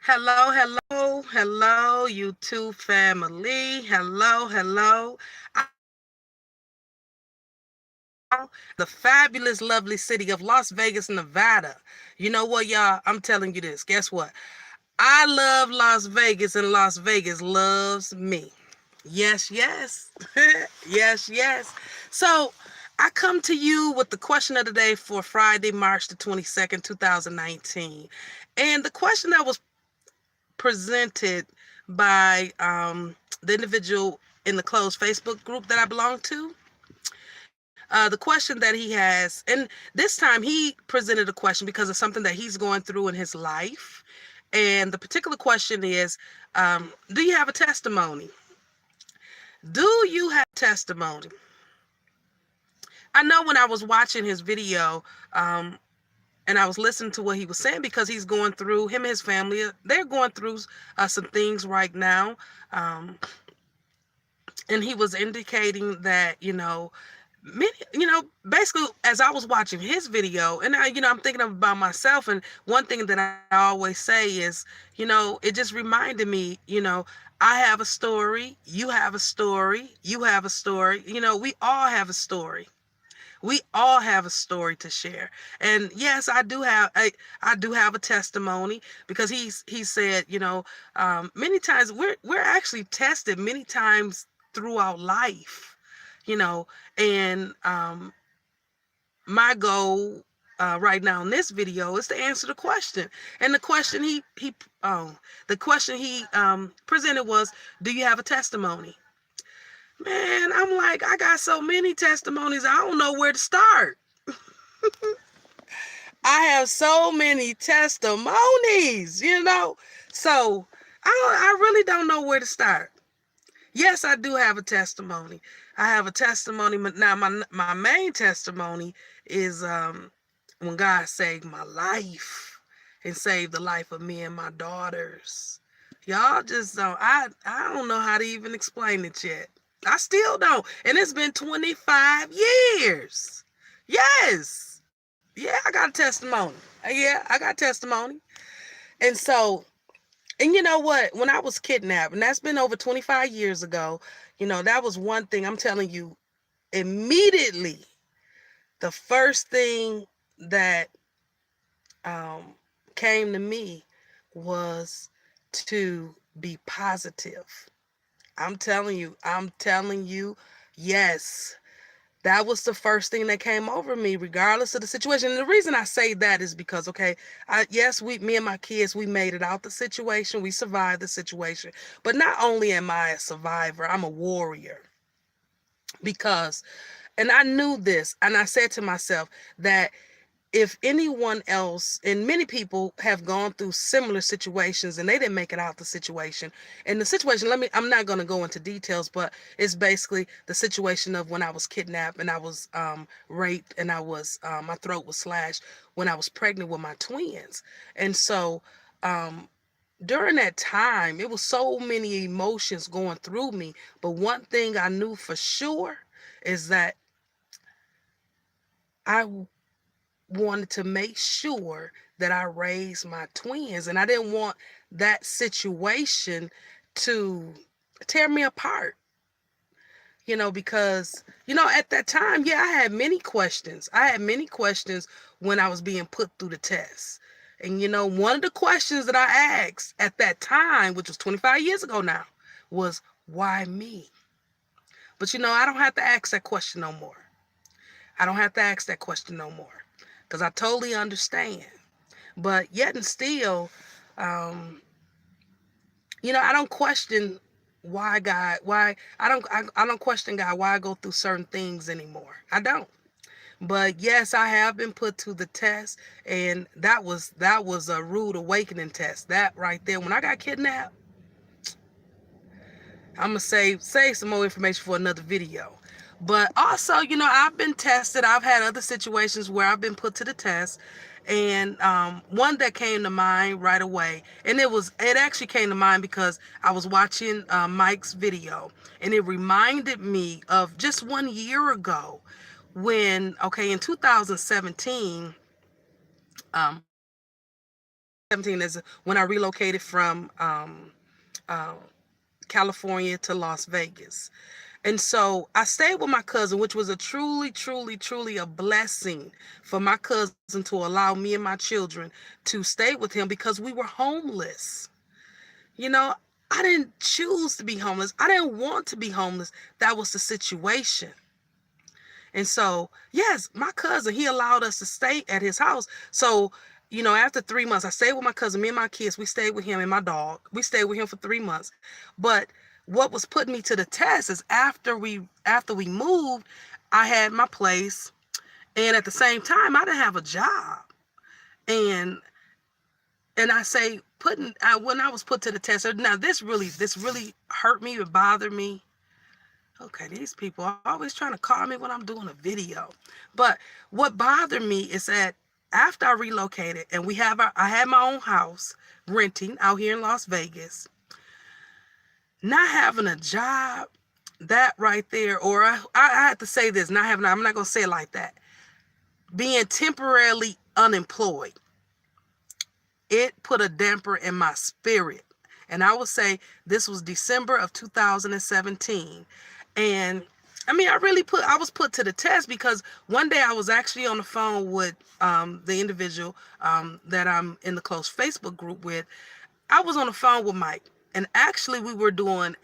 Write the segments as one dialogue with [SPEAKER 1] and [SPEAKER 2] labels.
[SPEAKER 1] Hello, hello, hello, YouTube family. Hello, hello. The fabulous, lovely city of Las Vegas, Nevada. You know what, y'all? I'm telling you this. Guess what? I love Las Vegas, and Las Vegas loves me. Yes, yes. Yes, yes. So, I come to you with the question of the day for Friday, March the 22nd, 2019. And the question that was presented by the individual in the closed Facebook group that I belong to. The question that he has, and this time he presented a question because of something that he's going through in his life. And the particular question is, do you have a testimony? Do you have testimony? I know when I was watching his video, and I was listening to what he was saying because he's going through, him and his family, they're going through some things right now. Um, and he was indicating that many, basically as I was watching his video, and I'm thinking about myself, and one thing that I always say is, it just reminded me, I have a story, you have a story, you have a story, we all have a story. We all have a story to share. And yes, I do have a testimony because he said, many times we're actually tested many times throughout life, you know, and my goal right now in this video is to answer the question. And the question he presented was, do you have a testimony? Man, I'm like, I got so many testimonies, I don't know where to start. I have so many testimonies, So I really don't know where to start. Yes, I do have a testimony. I have a testimony. Now, my main testimony is when God saved my life and saved the life of me and my daughters. Y'all just don't. I don't know how to even explain it yet. I still don't. And it's been 25 years. Yes. Yeah, I got a testimony. Yeah, I got testimony. And so, and you know what? When I was kidnapped, and that's been over 25 years ago, that was one thing I'm telling you immediately. The first thing that um, came to me was to be positive. I'm telling you, yes. That was the first thing that came over me, regardless of the situation. And the reason I say that is because, okay, yes, me and my kids, we made it out the situation. We survived the situation. But not only am I a survivor, I'm a warrior. Because, and I knew this, and I said to myself that if anyone else, and many people have gone through similar situations and they didn't make it out the situation. And the situation, I'm not going to go into details, but it's basically the situation of when I was kidnapped and I was raped, and my throat was slashed when I was pregnant with my twins. And so during that time, it was so many emotions going through me. But one thing I knew for sure is that I wanted to make sure that I raised my twins, and I didn't want that situation to tear me apart. Because at that time, yeah, I had many questions. I had many questions when I was being put through the test. And one of the questions that I asked at that time, which was 25 years ago now, was why me? But I don't have to ask that question no more. I don't have to ask that question no more because I totally understand. But yet and still, um, I don't question why God, why I don't question God why I go through certain things anymore. I don't. But yes, I have been put to the test, and that was a rude awakening test. That right there, when I got kidnapped, I'm gonna save some more information for another video. But also, I've been tested. I've had other situations where I've been put to the test, and one that came to mind right away, and it actually came to mind because I was watching Mike's video, and it reminded me of just 1 year ago when, okay, in 2017, is when I relocated from uh, California to Las Vegas. And so I stayed with my cousin, which was a truly, truly, truly a blessing for my cousin to allow me and my children to stay with him because we were homeless. You know, I didn't choose to be homeless. I didn't want to be homeless. That was the situation. And so, yes, my cousin, he allowed us to stay at his house. So, after 3 months, I stayed with my cousin, me and my kids, we stayed with him and my dog. We stayed with him for 3 months. But what was putting me to the test is after we moved, I had my place. And at the same time, I didn't have a job. And I say when I was put to the test, now this really hurt me, it bothered me. Okay, these people are always trying to call me when I'm doing a video. But what bothered me is that after I relocated and I had my own house renting out here in Las Vegas, not having a job, that right there, or I have to say this, I'm not going to say it like that. Being temporarily unemployed, it put a damper in my spirit. And I would say this was December of 2017. And I was put to the test because one day I was actually on the phone with the individual that I'm in the close Facebook group with. I was on the phone with Mike, and actually we were doing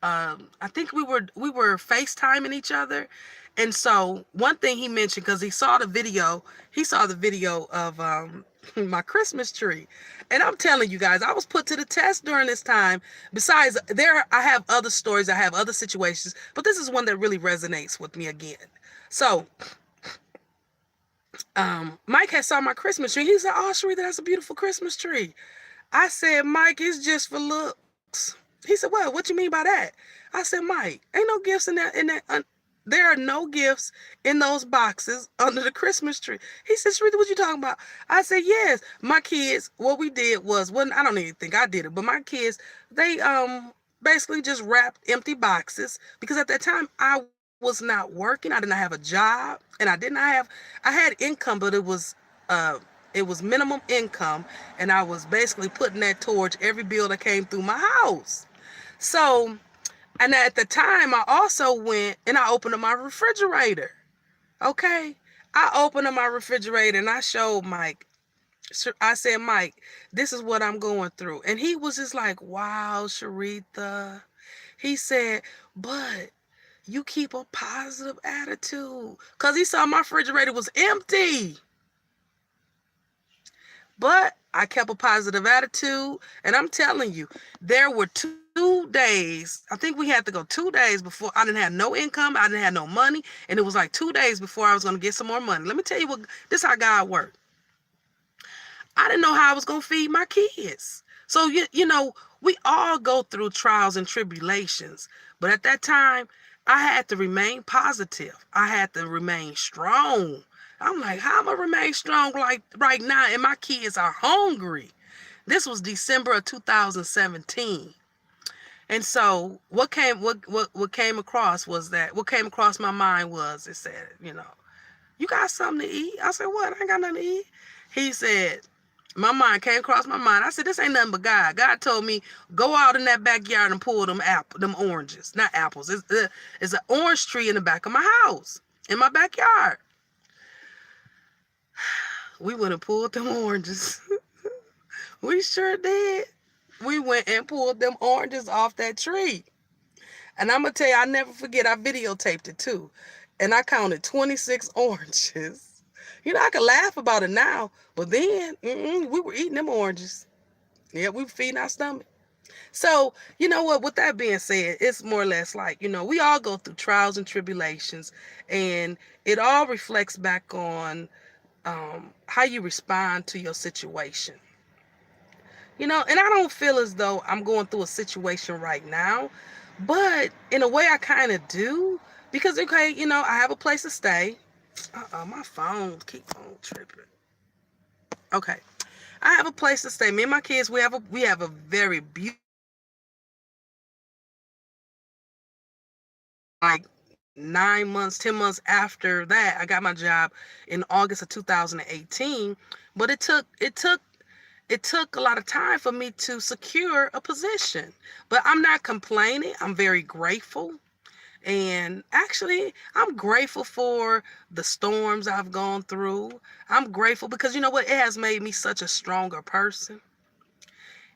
[SPEAKER 1] I think we were FaceTiming each other. And so one thing he mentioned, because he saw the video of my Christmas tree. And I'm telling you guys, I was put to the test during this time. Besides, I have other stories, I have other situations, but this is one that really resonates with me again. So Mike had saw my Christmas tree. He said, "Oh, Sharita, that's a beautiful Christmas tree." I said, "Mike, it's just for looks." He said, "What you mean by that?" I said, "Mike, ain't no gifts in that. There are no gifts in those boxes under the Christmas tree." He said, "Sharita, what you talking about?" I said, "Yes, my kids, what we did was, I don't even think I did it, but my kids, they basically just wrapped empty boxes because at that time I was not working. I did not have a job, and I had income, but it was minimum income, and I was basically putting that towards every bill that came through my house. So, and at the time, I also went and I opened up my refrigerator. Okay? I opened up my refrigerator and I showed Mike. I said, "Mike, this is what I'm going through." And he was just like, "Wow, Sharitha." He said, "But you keep a positive attitude." Because he saw my refrigerator was empty. But I kept a positive attitude. And I'm telling you, there were 2 days. I think we had to go 2 days before. I didn't have no income. I didn't have no money. And it was like 2 days before I was going to get some more money. Let me tell you this is how God worked. I didn't know how I was going to feed my kids. So, we all go through trials and tribulations. But at that time, I had to remain positive. I had to remain strong. I'm like, how am I remain strong like right now? And my kids are hungry. This was December of 2017. And so what came across my mind was, it said, "You got something to eat?" I said, "What? I ain't got nothing to eat." He said, my mind came across my mind. I said, "This ain't nothing but God." God told me, "Go out in that backyard and pull them oranges, not apples. It's an orange tree in the back of my house, in my backyard." We went and pulled them oranges. We sure did. We went and pulled them oranges off that tree. And I'm going to tell you, I never forget, I videotaped it too. And I counted 26 oranges. I can laugh about it now, but then we were eating them oranges. Yeah, we were feeding our stomach. So, you know what, with that being said, it's more or less like, we all go through trials and tribulations, and it all reflects back on how you respond to your situation. And I don't feel as though I'm going through a situation right now, but in a way I kind of do, because, okay, I have a place to stay. My phone keep on tripping. Okay. I have a place to stay. Me and my kids, we have a very beautiful, like 9 months, 10 months after that, I got my job in August of 2018. But it took it took a lot of time for me to secure a position. But I'm not complaining. I'm very grateful. And actually, I'm grateful for the storms I've gone through. I'm grateful because you know what? It has made me such a stronger person.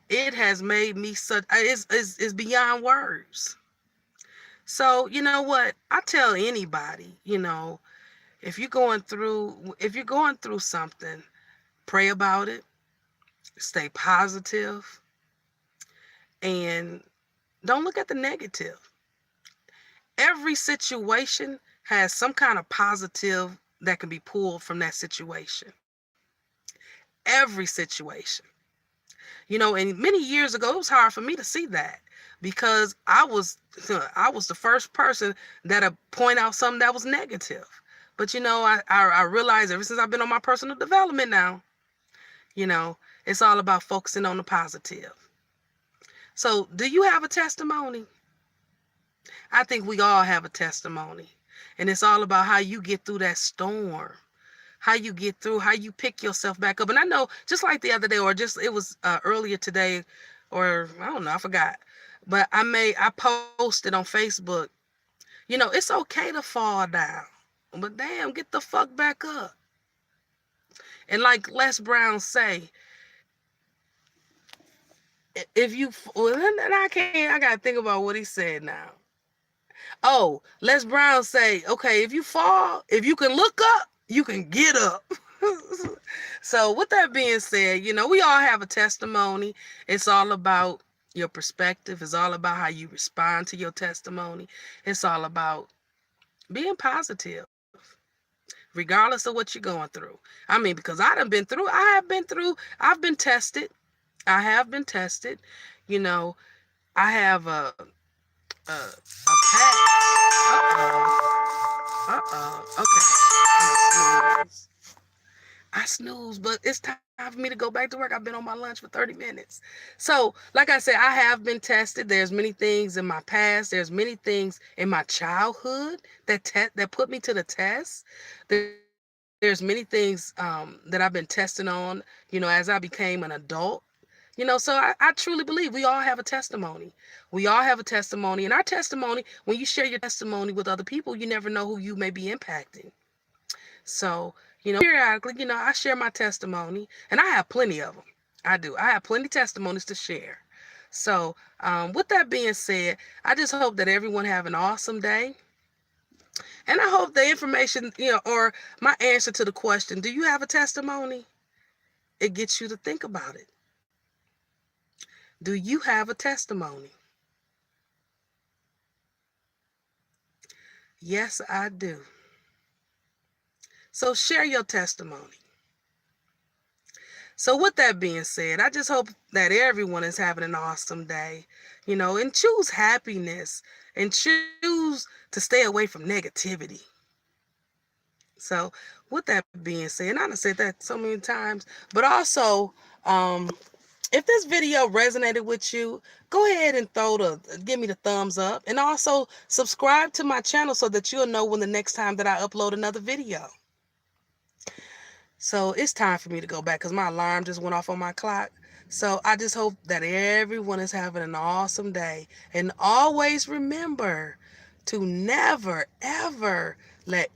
[SPEAKER 1] It has made me such, it's beyond words. So, you know what? I tell anybody, if you're going through something, pray about it, stay positive, and don't look at the negative. Every situation has some kind of positive that can be pulled from that situation. Every situation. And many years ago, it was hard for me to see that because I was the first person that'll point out something that was negative. But I realized ever since I've been on my personal development now, you know, it's all about focusing on the positive. So, do you have a testimony? I think we all have a testimony. And it's all about how you get through that storm, how you get through, how you pick yourself back up. And I know just like the other day, or just it was earlier today, or I don't know, I forgot. But I posted on Facebook, it's okay to fall down, but damn, get the fuck back up. And like Les Brown say, if you, well, and I gotta think about what he said now. Oh, Les Brown say, okay, if you fall, if you can look up, you can get up. So with that being said, we all have a testimony. It's all about your perspective. It's all about how you respond to your testimony. It's all about being positive, regardless of what you're going through. I mean, because I've been tested. I have been tested. You know, I have a pack. Okay. I snooze, but it's time for me to go back to work. I've been on my lunch for 30 minutes. So, like I said, I have been tested. There's many things in my past. There's many things in my childhood that put me to the test. There's many things that I've been testing on, as I became an adult. So I truly believe we all have a testimony. We all have a testimony. And our testimony, when you share your testimony with other people, you never know who you may be impacting. So, periodically, I share my testimony, and I have plenty of them. I do. I have plenty of testimonies to share. So, with that being said, I just hope that everyone have an awesome day. And I hope the information, or my answer to the question, do you have a testimony? It gets you to think about it. Do you have a testimony? Yes, I do. So share your testimony. So with that being said, I just hope that everyone is having an awesome day, and choose happiness and choose to stay away from negativity. So with that being said, and I've said that so many times, but also, if this video resonated with you, go ahead and give me the thumbs up, and also subscribe to my channel so that you'll know when the next time that I upload another video. So it's time for me to go back because my alarm just went off on my clock. So I just hope that everyone is having an awesome day. And always remember to never, ever let